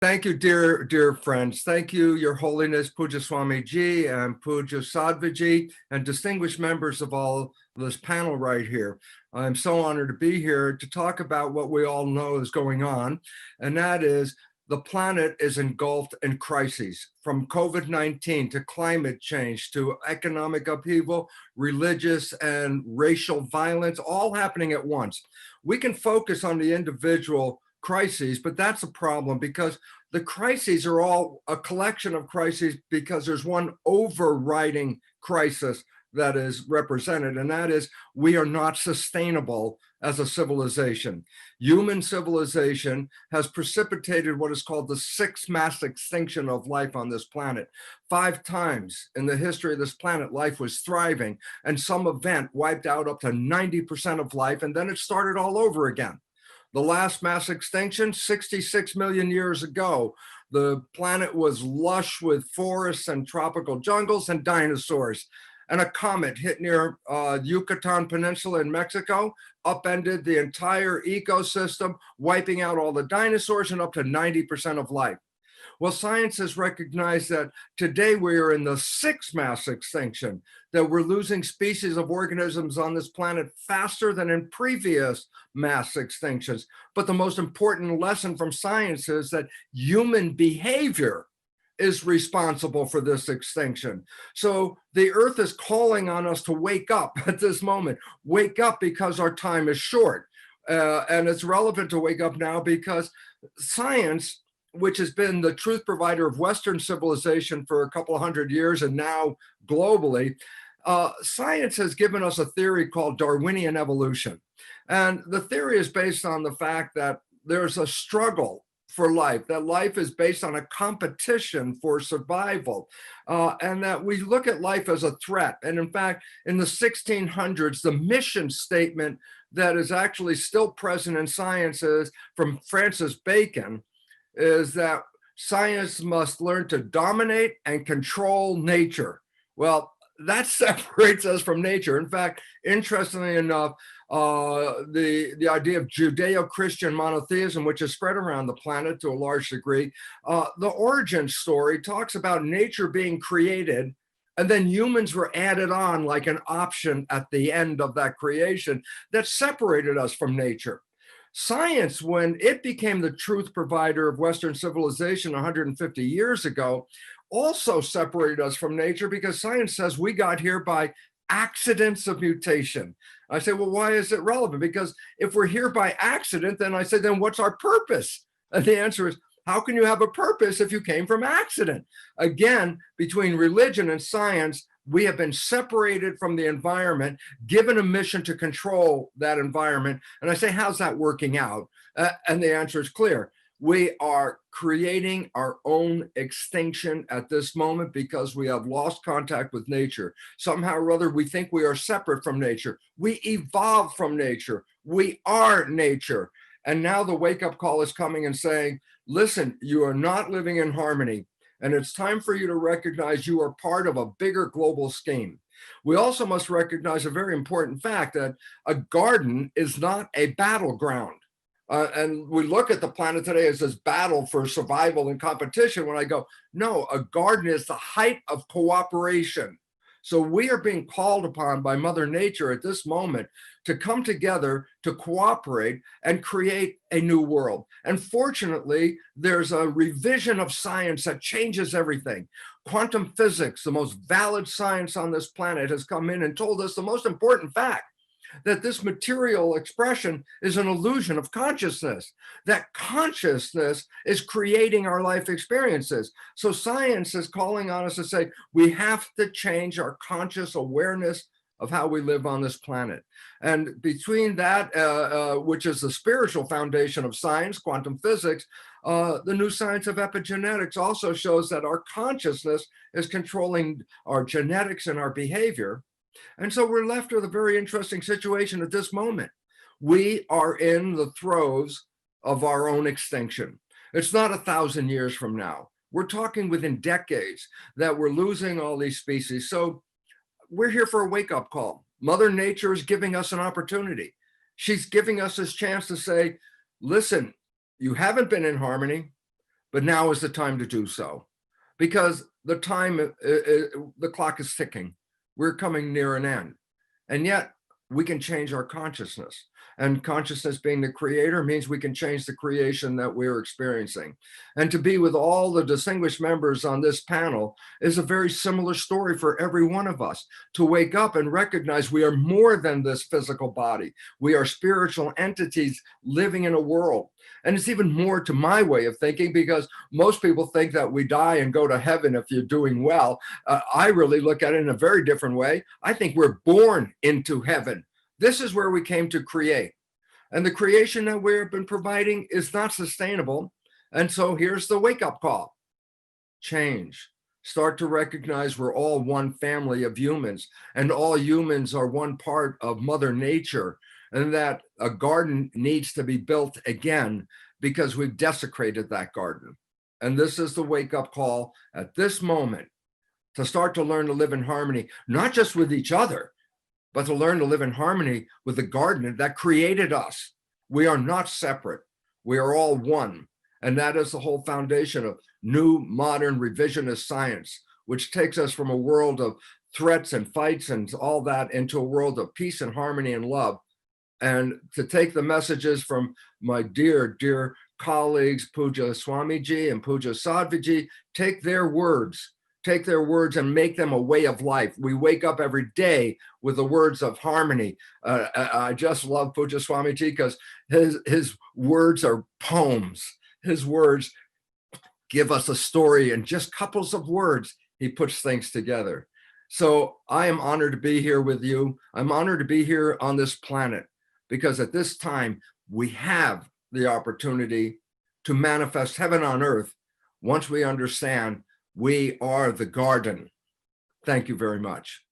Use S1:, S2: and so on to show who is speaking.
S1: Thank you, dear friends. Thank you, Your Holiness Pujya Swami Ji and Pujya Sadhvi, and distinguished members of all this panel right here. I'm so honored to be here to talk about what we all know is going on, and that is the planet is engulfed in crises, from COVID-19 to climate change to economic upheaval, religious and racial violence, all happening at once. We can focus on the individual crises, but that's a problem because the crises are all a collection of crises because there's one overriding crisis that is represented, and that is we are not sustainable as a civilization. Human civilization has precipitated what is called the sixth mass extinction of life on this planet. 5 times in the history of this planet, life was thriving, and some event wiped out up to 90% of life, and then it started all over again. The last mass extinction, 66 million years ago, the planet was lush with forests and tropical jungles and dinosaurs. And a comet hit near Yucatan Peninsula in Mexico, upended the entire ecosystem, wiping out all the dinosaurs and up to 90% of life. Well, science has recognized that today we are in the sixth mass extinction, that we're losing species of organisms on this planet faster than in previous mass extinctions. But the most important lesson from science is that human behavior is responsible for this extinction. So the earth is calling on us to wake up at this moment. Wake up because our time is short. And it's relevant to wake up now because science, which has been the truth provider of Western civilization for a couple of hundred years and now globally, science has given us a theory called Darwinian evolution. And the theory is based on the fact that there's a struggle for life, that life is based on a competition for survival, and that we look at life as a threat. And in fact, in the 1600s, the mission statement that is actually still present in science is from Francis Bacon, is that science must learn to dominate and control nature. Well, that separates us from nature. In fact, interestingly enough, the idea of Judeo-Christian monotheism, which is spread around the planet to a large degree, the origin story talks about nature being created, and then humans were added on like an option at the end of that creation that separated us from nature. Science, when it became the truth provider of Western civilization 150 years ago, also separated us from nature because science says we got here by accidents of mutation. I say, well, why is it relevant? Because if we're here by accident, then I say, then what's our purpose? And the answer is, how can you have a purpose if you came from accident? Again, between religion and science, we have been separated from the environment, given a mission to control that environment. And I say, how's that working out? And the answer is clear. We are creating our own extinction at this moment because we have lost contact with nature. Somehow or other, we think we are separate from nature. We evolved from nature. We are nature. And now the wake-up call is coming and saying, listen, you are not living in harmony. And it's time for you to recognize you are part of a bigger global scheme. We also must recognize a very important fact that a garden is not a battleground. And we look at the planet today as this battle for survival and competition when I go, no, a garden is the height of cooperation. So we are being called upon by Mother Nature at this moment to come together, to cooperate and create a new world. And fortunately, there's a revision of science that changes everything. Quantum physics, the most valid science on this planet, has come in and told us the most important fact, that this material expression is an illusion of consciousness, that consciousness is creating our life experiences. So science is calling on us to say, we have to change our conscious awareness of how we live on this planet. And between that, which is the spiritual foundation of science, quantum physics, the new science of epigenetics also shows that our consciousness is controlling our genetics and our behavior. And so we're left with a very interesting situation at this moment. We are in the throes of our own extinction. It's not 1,000 years from now. We're talking within decades that we're losing all these species. So we're here for a wake-up call. Mother Nature is giving us an opportunity. She's giving us this chance to say, listen, you haven't been in harmony. but now is the time to do so, because the clock is ticking. We're coming near an end, and yet we can change our consciousness. And consciousness being the creator means we can change the creation that we're experiencing. And to be with all the distinguished members on this panel is a very similar story for every one of us, to wake up and recognize we are more than this physical body. We are spiritual entities living in a world. And it's even more to my way of thinking, because most people think that we die and go to heaven if you're doing well. I really look at it in a very different way. I think we're born into heaven. This is where we came to create. And the creation that we've been providing is not sustainable. And so here's the wake-up call. Change. Start to recognize we're all one family of humans, and all humans are one part of Mother Nature, and that a garden needs to be built again because we've desecrated that garden. And this is the wake-up call at this moment, to start to learn to live in harmony, not just with each other, but to learn to live in harmony with the garden that created us. We are not separate. We are all one. And that is the whole foundation of new modern revisionist science, which takes us from a world of threats and fights and all that into a world of peace and harmony and love. And to take the messages from my dear, dear colleagues, Pujya Swamiji and Pujya Sadhviji, take their words and make them a way of life. We wake up every day with the words of harmony. I just love Pujya Swamiji because his words are poems. His words give us a story in just couples of words. He puts things together. So I am honored to be here with you. I'm honored to be here on this planet, because at this time we have the opportunity to manifest heaven on earth once we understand we are the garden. Thank you very much.